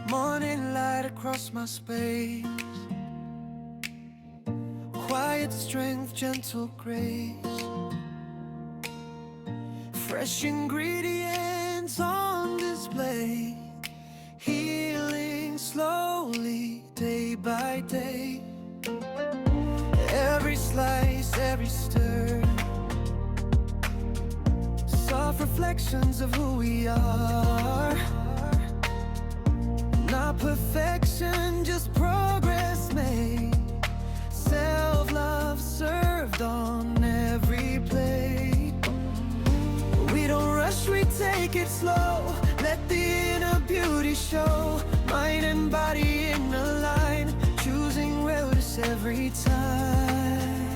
Morning light across my space, quiet strength, gentle grace, fresh ingredients on display, healing slowly, day by day. Every slice, every stir, soft reflections of who we are. Not perfection, just progress made, self-love served on every plate. We don't rush, we take it slow, let the inner beauty show. Mind and body in a line, choosing wellness every time.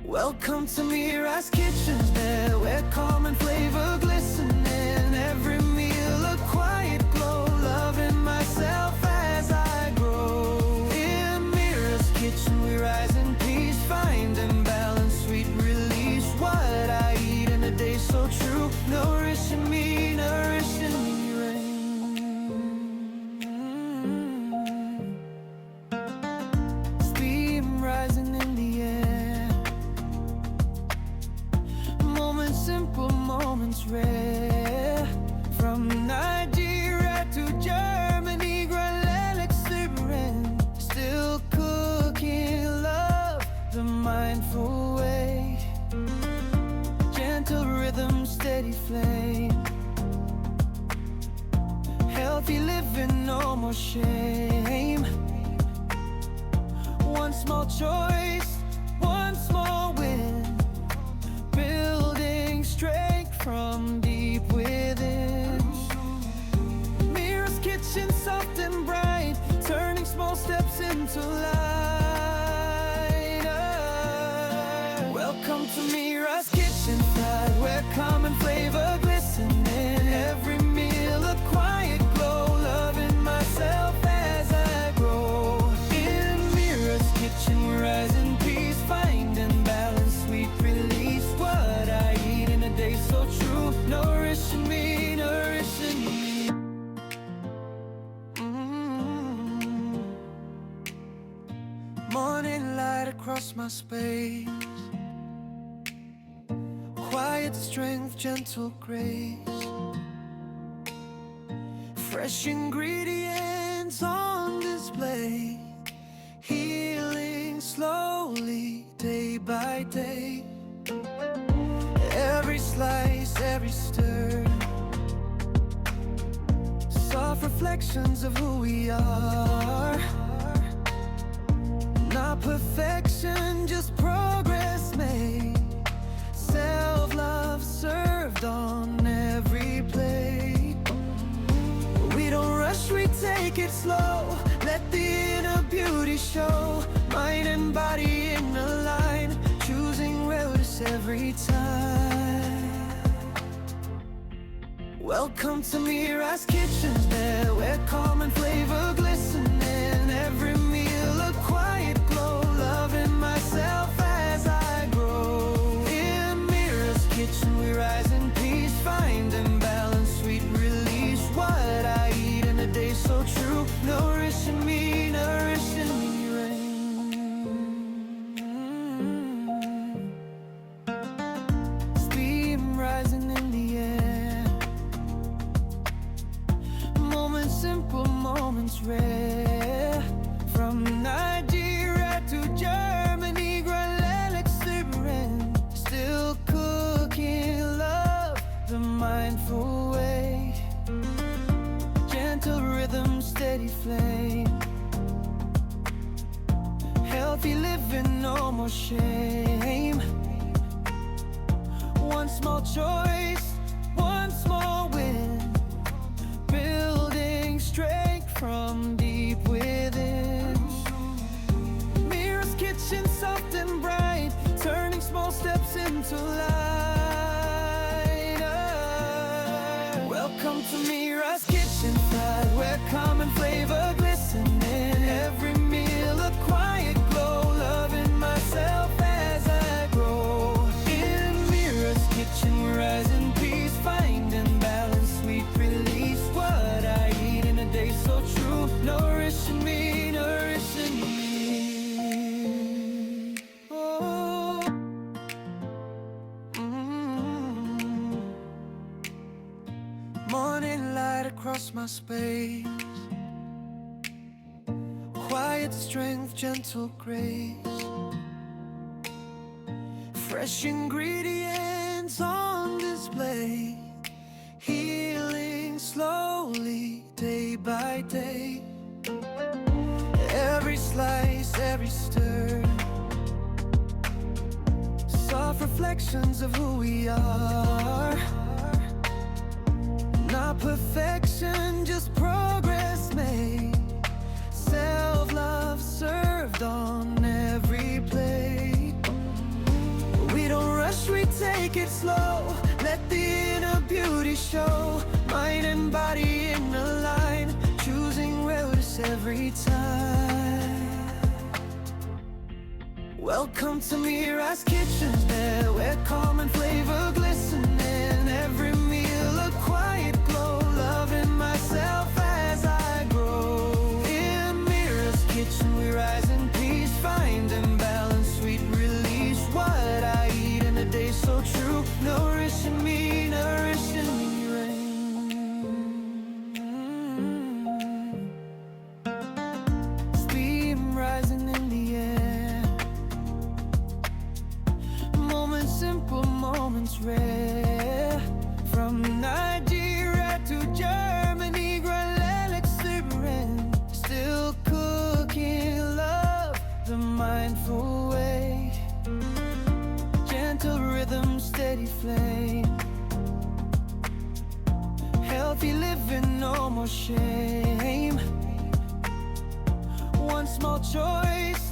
Welcome to MIRA'S kitchen, there where calm and flavor glisten. In every meal a quiet glow, loving myself as I grow. In MIRA'S kitchen we rise in peace, finding balance, sweet release. What I eat in a day so true, nourishing me, nourishing me. Steam rising in the air, moments simple, moments rare. From Nigeria to Germany, Grand exuberant, still cooking love the mindful way. Gentle rhythm, steady flame, healthy living, no more shame. One small choice, one small win, building strength from deep within. MIRA'S kitchen, soft and bright, turning small steps into light. Welcome to MIRA'S kitchen side, where calm and flavor glisten. In every meal a quiet glow, loving myself as I grow. In MIRA'S kitchen we rise in peace, finding balance, sweet release. What I eat in a day so true, nourishing me, nourishing me. Morning light across my space, quiet strength, gentle grace, fresh ingredients on display, healing slowly, day by day. Every slice, every stir, soft reflections of who we are. Not perfection, just progress made, self-love served on every plate. We don't rush, we take it slow, let the inner beauty show. Mind and body in a line, choosing wellness every time. Welcome to MIRA'S kitchen, there where calm and flavor glisten. In every meal a quiet glow, loving myself as I grow. In MIRA'S kitchen we rise in peace, finding balance, sweet release. What I eat in a day so true, nourishing me, nourishing me. Steam rising in the air, moments simple, moments rare. From Nigeria to Germany, Grand exuberant, still cooking love the mindful way. Gentle rhythm, steady flame, healthy living, no more shame. One small choice, one small win, building strength from deep within. MIRA'S kitchen, soft and bright, turning small steps into light. Welcome to MIRA'S kitchen side, where calm and flavor glisten. In every meal a quiet glow, loving myself as I grow. In MIRA'S kitchen we rise in peace, finding balance, sweet release. What I across my space. Quiet strength, gentle grace. Fresh ingredients on display. Healing slowly, day by day. Every slice, every stir, soft reflections of who we are. Not perfection, just progress made. Self-love served on every plate. We don't rush, we take it slow. Let the inner beauty show. Mind and body in a line, choosing wellness every time. Welcome to MIRA'S kitchen, there where calm and flavor glisten in every meal, a quiet glow, loving myself as I grow. In MIRA'S kitchen we rise in peace, finding balance, sweet release. What I eat in a day so true, nourishing me, rain. Steam rising in the air, moments simple, moments rare. From Nigeria to Germany, Greenland, exuberant, still cooking love the mindful way. Gentle rhythm, steady flame. Healthy living, no more shame. One small choice,